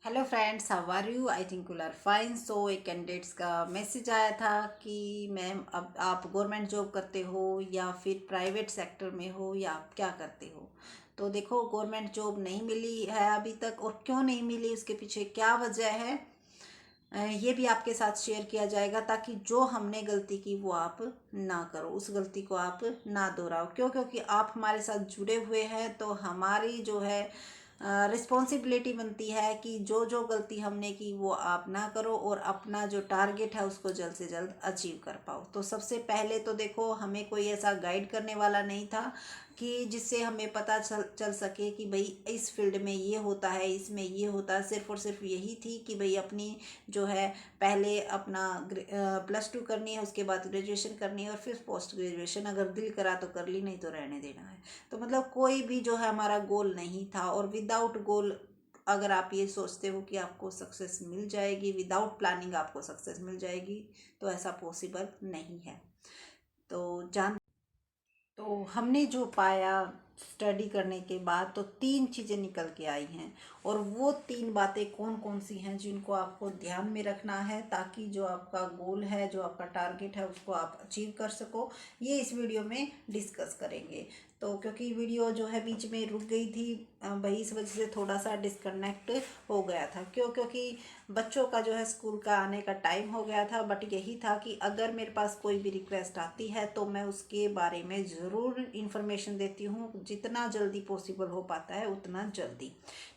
Hello friends, how are you? I think you are fine. So एक candidates का message आया था कि मैम, अब आप गवर्नमेंट जॉब करते हो या फिर प्राइवेट सेक्टर में हो या आप क्या करते हो। तो देखो, गवर्नमेंट जॉब नहीं मिली है अभी तक, और क्यों नहीं मिली उसके पीछे क्या वजह है, ये भी आपके साथ शेयर किया जाएगा, ताकि जो हमने गलती की वो आप ना करो, उस गलती को आप ना दोहराओ। क्यों? क्योंकि आप हमारे साथ जुड़े हुए हैं, तो हमारी जो है रिस्पॉन्सिबिलिटी बनती है कि जो जो गलती हमने की वो आप ना करो, और अपना जो टारगेट है उसको जल्द से जल्द अचीव कर पाओ। तो सबसे पहले तो देखो, हमें कोई ऐसा गाइड करने वाला नहीं था कि जिससे हमें पता चल चल सके कि भाई इस फील्ड में ये होता है, इसमें ये होता है। सिर्फ और सिर्फ यही थी कि भाई अपनी जो है, पहले अपना +2 करनी है, उसके बाद ग्रेजुएशन करनी है, और फिर पोस्ट ग्रेजुएशन अगर दिल करा तो कर ली, नहीं तो रहने देना है। तो मतलब कोई भी जो है हमारा गोल नहीं था। और विदाउट गोल अगर आप ये सोचते हो कि आपको सक्सेस मिल जाएगी, विदाउट प्लानिंग आपको सक्सेस मिल जाएगी, तो ऐसा पॉसिबल नहीं है। तो जान तो हमने जो पाया स्टडी करने के बाद, तो 3 चीज़ें निकल के आई हैं। और वो 3 बातें कौन कौन सी हैं जिनको आपको ध्यान में रखना है, ताकि जो आपका गोल है, जो आपका टारगेट है, उसको आप अचीव कर सको, ये इस वीडियो में डिस्कस करेंगे। तो क्योंकि वीडियो जो है बीच में रुक गई थी, भाई इस वजह से थोड़ा सा डिस्कनेक्ट हो गया था। क्यों? क्योंकि बच्चों का जो है स्कूल का आने का टाइम हो गया था। बट यही था कि अगर मेरे पास कोई भी रिक्वेस्ट आती है तो मैं उसके बारे में ज़रूर इन्फॉर्मेशन देती हूँ, जितना जल्दी पॉसिबल हो पाता है उतना जल्दी।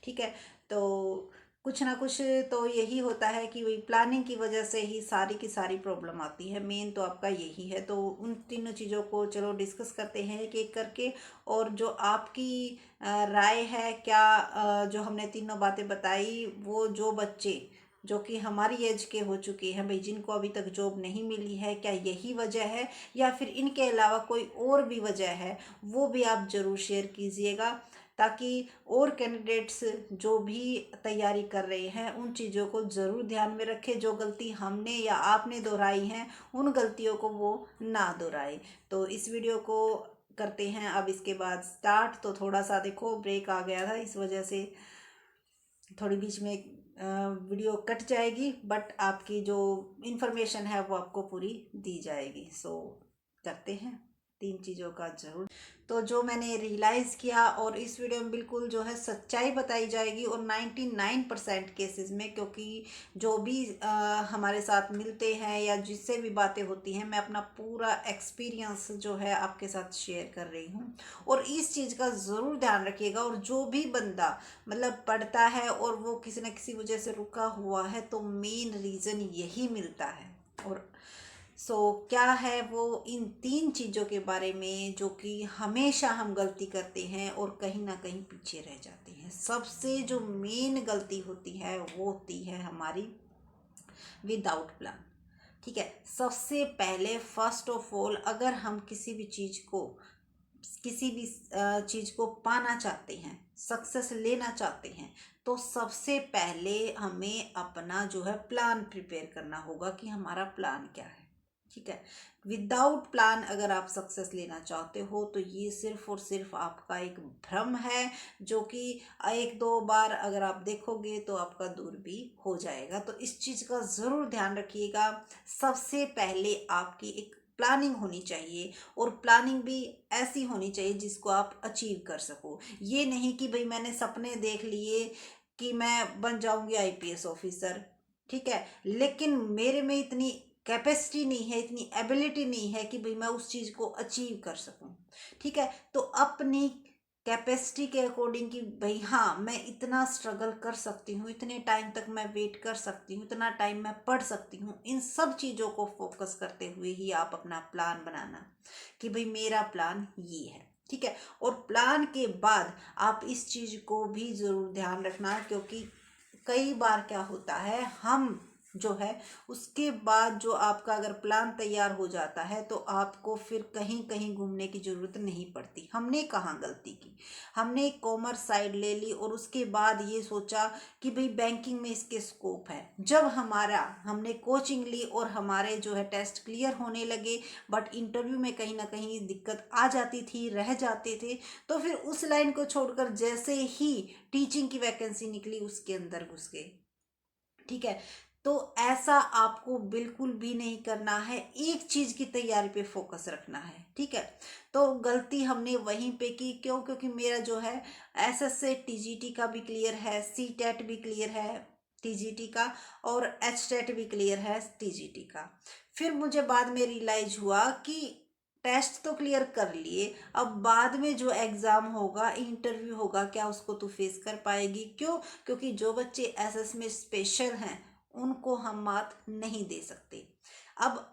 ठीक है। तो कुछ ना कुछ तो यही होता है कि वही प्लानिंग की वजह से ही सारी की सारी प्रॉब्लम आती है। मेन तो आपका यही है। तो उन तीनों चीज़ों को चलो डिस्कस करते हैं एक एक करके। और जो आपकी राय है, क्या जो हमने तीनों बातें बताई, वो जो बच्चे जो कि हमारी एज के हो चुके हैं भाई, जिनको अभी तक जॉब नहीं मिली है, क्या यही वजह है या फिर इनके अलावा कोई और भी वजह है, वो भी आप ज़रूर शेयर कीजिएगा, ताकि और कैंडिडेट्स जो भी तैयारी कर रहे हैं उन चीज़ों को ज़रूर ध्यान में रखें। जो गलती हमने या आपने दोहराई हैं, उन गलतियों को वो ना दोहराए। तो इस वीडियो को करते हैं अब इसके बाद स्टार्ट। तो थोड़ा सा देखो ब्रेक आ गया था, इस वजह से थोड़ी बीच में वीडियो कट जाएगी, बट आपकी जो इन्फॉर्मेशन है वो आपको पूरी दी जाएगी। सो करते हैं 3 चीज़ों का ज़रूर। तो जो मैंने रियलाइज़ किया, और इस वीडियो में बिल्कुल जो है सच्चाई बताई जाएगी, और 99% केसेस में, क्योंकि जो भी हमारे साथ मिलते हैं या जिससे भी बातें होती हैं, मैं अपना पूरा एक्सपीरियंस जो है आपके साथ शेयर कर रही हूँ। और इस चीज़ का ज़रूर ध्यान रखिएगा। और जो भी बंदा मतलब पढ़ता है और वो किसी न किसी वजह से रुका हुआ है, तो मेन रीज़न यही मिलता है। और क्या है वो, इन 3 चीज़ों के बारे में जो कि हमेशा हम गलती करते हैं और कहीं ना कहीं पीछे रह जाते हैं। सबसे जो मेन गलती होती है वो होती है हमारी विदाउट प्लान। ठीक है। सबसे पहले फर्स्ट ऑफ ऑल, अगर हम किसी भी चीज़ को, किसी भी चीज़ को पाना चाहते हैं, सक्सेस लेना चाहते हैं, तो सबसे पहले हमें अपना जो है प्लान प्रिपेयर करना होगा कि हमारा प्लान क्या है। ठीक है। विदाउट प्लान अगर आप सक्सेस लेना चाहते हो, तो ये सिर्फ और सिर्फ आपका एक भ्रम है, जो कि एक दो बार अगर आप देखोगे तो आपका दूर भी हो जाएगा। तो इस चीज़ का ज़रूर ध्यान रखिएगा। सबसे पहले आपकी एक प्लानिंग होनी चाहिए, और प्लानिंग भी ऐसी होनी चाहिए जिसको आप अचीव कर सको। ये नहीं कि भाई मैंने सपने देख लिए कि मैं बन जाऊंगी आईपीएस ऑफिसर, ठीक है, लेकिन मेरे में इतनी कैपेसिटी नहीं है, इतनी एबिलिटी नहीं है कि भाई मैं उस चीज़ को अचीव कर सकूं। ठीक है। तो अपनी कैपेसिटी के अकॉर्डिंग कि भाई हाँ, मैं इतना स्ट्रगल कर सकती हूँ, इतने टाइम तक मैं वेट कर सकती हूँ, इतना टाइम मैं पढ़ सकती हूँ, इन सब चीज़ों को फोकस करते हुए ही आप अपना प्लान बनाना कि भाई मेरा प्लान ये है। ठीक है। और प्लान के बाद आप इस चीज़ को भी ज़रूर ध्यान रखना, क्योंकि कई बार क्या होता है, हम जो है, उसके बाद जो आपका अगर प्लान तैयार हो जाता है तो आपको फिर कहीं कहीं घूमने की ज़रूरत नहीं पड़ती। हमने कहाँ गलती की, हमने कॉमर्स साइड ले ली और उसके बाद ये सोचा कि भाई बैंकिंग में इसके स्कोप है। जब हमने कोचिंग ली और हमारे जो है टेस्ट क्लियर होने लगे, बट इंटरव्यू में कहीं ना कहीं दिक्कत आ जाती थी, रह जाते थे, तो फिर उस लाइन को छोड़कर जैसे ही टीचिंग की वैकेंसी निकली उसके अंदर घुस गए। ठीक है, तो ऐसा आपको बिल्कुल भी नहीं करना है। एक चीज की तैयारी पे फोकस रखना है। ठीक है, तो गलती हमने वहीं पे की। क्यों? क्योंकि मेरा जो है एसएस से टीजीटी का भी क्लियर है, सी टेट भी क्लियर है टीजीटी का, और एच टेट भी क्लियर है टीजीटी का। फिर मुझे बाद में रियलाइज हुआ कि टेस्ट तो क्लियर कर लिए, अब बाद में जो एग्जाम होगा, इंटरव्यू होगा, क्या उसको तू फेस कर पाएगी? क्यों? क्योंकि जो बच्चे एसएस में स्पेशल हैं उनको हम मात नहीं दे सकते। अब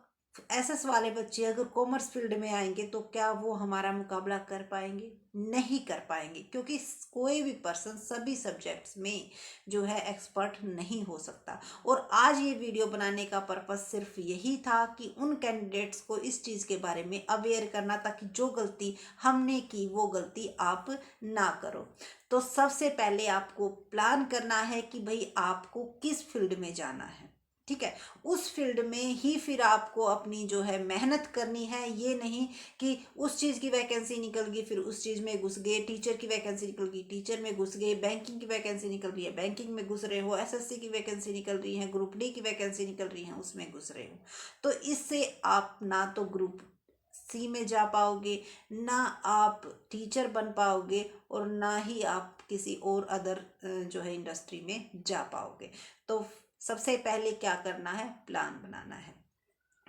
एसएस वाले बच्चे अगर कॉमर्स फील्ड में आएंगे तो क्या वो हमारा मुकाबला कर पाएंगे? नहीं कर पाएंगे, क्योंकि कोई भी पर्सन सभी सब्जेक्ट्स में जो है एक्सपर्ट नहीं हो सकता। और आज ये वीडियो बनाने का पर्पस सिर्फ यही था कि उन कैंडिडेट्स को इस चीज़ के बारे में अवेयर करना, ताकि जो गलती हमने की वो गलती आप ना करो। तो सबसे पहले आपको प्लान करना है कि भाई आपको किस फील्ड में जाना है। ठीक है, उस फील्ड में ही फिर आपको अपनी जो है मेहनत करनी है। ये नहीं कि उस चीज़ की वैकेंसी निकल गई फिर उस चीज़ में घुस गए, टीचर की वैकेंसी निकल गई टीचर में घुस गए, बैंकिंग की वैकेंसी निकल रही है बैंकिंग में घुस रहे हो, एसएससी की वैकेंसी निकल रही है, ग्रुप डी की वैकेंसी निकल रही है उसमें घुस रहे हो। तो इससे आप ना तो ग्रुप सी में जा पाओगे, ना आप टीचर बन पाओगे, और ना ही आप किसी और अदर जो है इंडस्ट्री में जा पाओगे। तो सबसे पहले क्या करना है? प्लान बनाना है।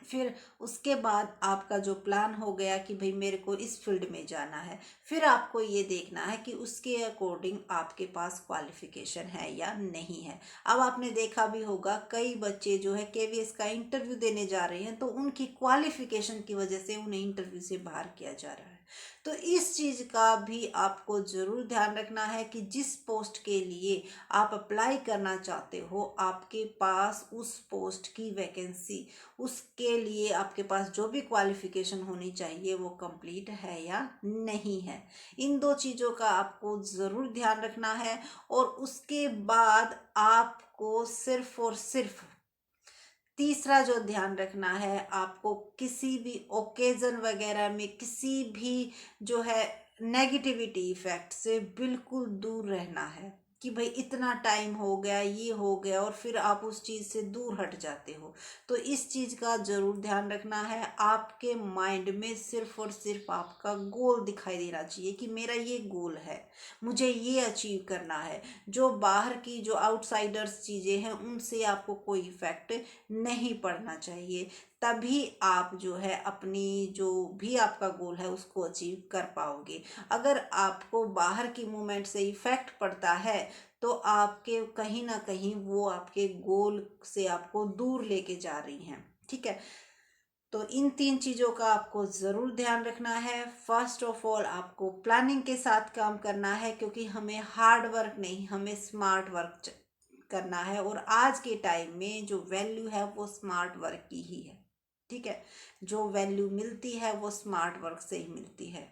फिर उसके बाद आपका जो प्लान हो गया कि भाई मेरे को इस फील्ड में जाना है, फिर आपको ये देखना है कि उसके अकॉर्डिंग आपके पास क्वालिफिकेशन है या नहीं है। अब आपने देखा भी होगा कई बच्चे जो है केवीएस का इंटरव्यू देने जा रहे हैं तो उनकी क्वालिफिकेशन की वजह से उन्हें इंटरव्यू से बाहर किया जा रहा है। तो इस चीज़ का भी आपको ज़रूर ध्यान रखना है कि जिस पोस्ट के लिए आप अप्लाई करना चाहते हो, आपके पास उस पोस्ट की वैकेंसी, उसके लिए आपके पास जो भी क्वालिफिकेशन होनी चाहिए वो कंप्लीट है या नहीं है। इन दो चीज़ों का आपको ज़रूर ध्यान रखना है। और उसके बाद आपको सिर्फ और सिर्फ तीसरा जो ध्यान रखना है, आपको किसी भी ओकेजन वगैरह में किसी भी जो है नेगेटिविटी इफेक्ट से बिल्कुल दूर रहना है। कि भाई इतना टाइम हो गया, ये हो गया, और फिर आप उस चीज़ से दूर हट जाते हो। तो इस चीज़ का ज़रूर ध्यान रखना है। आपके माइंड में सिर्फ और सिर्फ आपका गोल दिखाई देना चाहिए कि मेरा ये गोल है, मुझे ये अचीव करना है। जो बाहर की जो आउटसाइडर्स चीज़ें हैं उनसे आपको कोई इफेक्ट नहीं पड़ना चाहिए। तभी आप जो है अपनी जो भी आपका गोल है उसको अचीव कर पाओगे। अगर आपको बाहर की मूवमेंट से इफेक्ट पड़ता है तो आपके कहीं ना कहीं वो आपके गोल से आपको दूर लेके जा रही हैं। ठीक है, तो इन तीन चीज़ों का आपको ज़रूर ध्यान रखना है। फर्स्ट ऑफ ऑल आपको प्लानिंग के साथ काम करना है, क्योंकि हमें हार्ड वर्क नहीं, हमें स्मार्ट वर्क करना है। और आज के टाइम में जो वैल्यू है वो स्मार्ट वर्क की ही है। ठीक है, जो वैल्यू मिलती है वो स्मार्ट वर्क से ही मिलती है।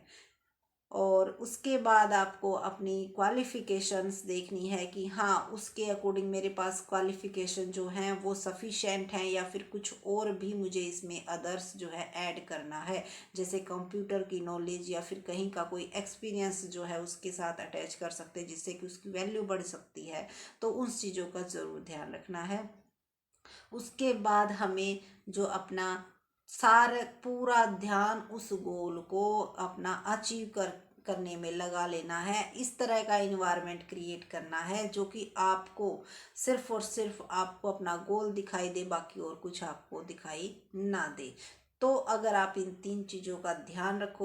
और उसके बाद आपको अपनी क्वालिफ़िकेशंस देखनी है कि हाँ उसके अकॉर्डिंग मेरे पास क्वालिफ़िकेशन जो हैं वो सफिशेंट हैं, या फिर कुछ और भी मुझे इसमें अदर्स जो है ऐड करना है, जैसे कंप्यूटर की नॉलेज या फिर कहीं का कोई एक्सपीरियंस जो है उसके साथ अटैच कर सकते हैं, जिससे कि उसकी वैल्यू बढ़ सकती है। तो उन चीज़ों का ज़रूर ध्यान रखना है। उसके बाद हमें जो अपना सारा पूरा ध्यान उस गोल को अपना अचीव करने में लगा लेना है। इस तरह का इन्वायरमेंट क्रिएट करना है जो कि आपको सिर्फ और सिर्फ आपको अपना गोल दिखाई दे, बाकी और कुछ आपको दिखाई ना दे। तो अगर आप इन तीन चीज़ों का ध्यान रखो